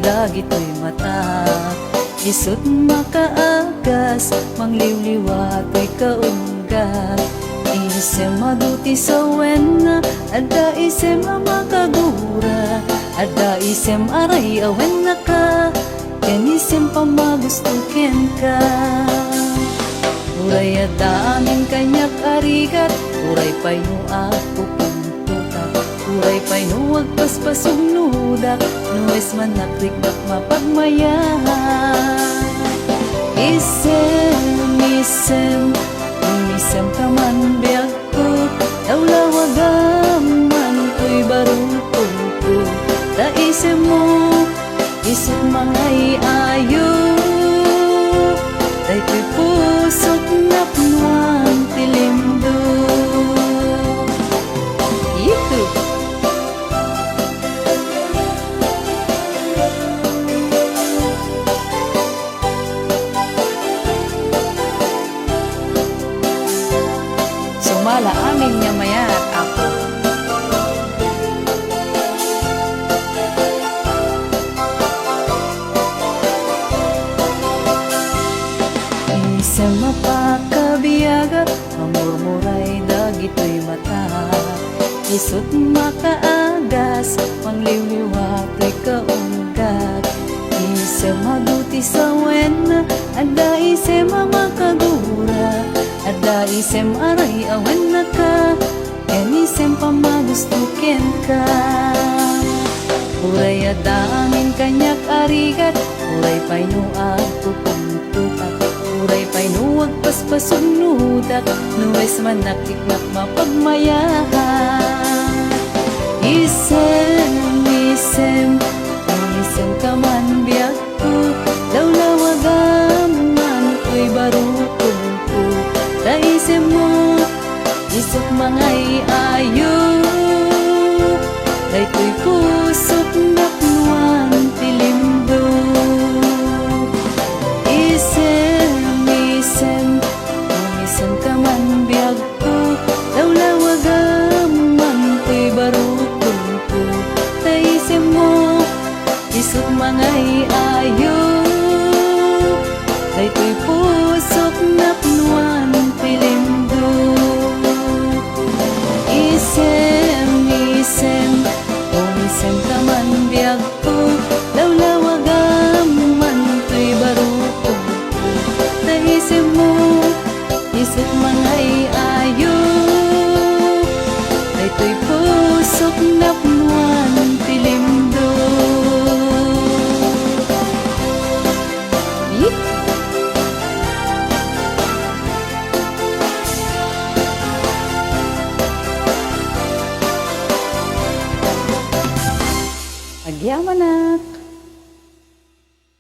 dagitoy mata. Isut makaagas, mangliwliwa to'y kaunggat. Isem maduti sa wena, ada isem makagura. Ada isem aray awen na ka, ken isem pamagustuken ka. Uray adaamin kanyak arigat, uray pay no ako puntutak. Uray pay no agpaspasog nudak, nuwes man nakrikdak mapagmayahan. Isem, isem, isem ka man biyag ko, dawlawagam man ko'y barukong ko. Da isem mo, isem mangay ayo, day ko'y pusok na punuang tilimdo. Ito! Sumala amin niya maya at ako. Isem mapakabiyaga, mamurmuray dagitoy mata. Isut makaagas, mangliwliwa to'y kaunggat. Isem maduti sa wena, ada isem makagura. Ada isem aray awen na ka, ken isem pamagustuken ka. Uray adaamin kanyak arigat, uray pay no ako puntutak. Uray pay no agpaspasog nudak, nuwes man nakiknak mapagmayahan. Isem, isem, isem ka man biyag ko, dawlawagam man ko'y barukong ko. Da isem mo, isok mangay ayo, day ko'y pusok na punuan tilimdo. Isem, isem, isem ka man biyag ko, dawlawagam man ko'y barukong ko. Da isem mo, isok mangay ayo, day ko'y pusok na punuan tilimdo. Isem, isem, isem ka man biyag ko, dawlawagam man to'y barukong ko. Da isem mo, isut mangay ayo, day to'y pusok na punuan tilimdo. Agyaman na!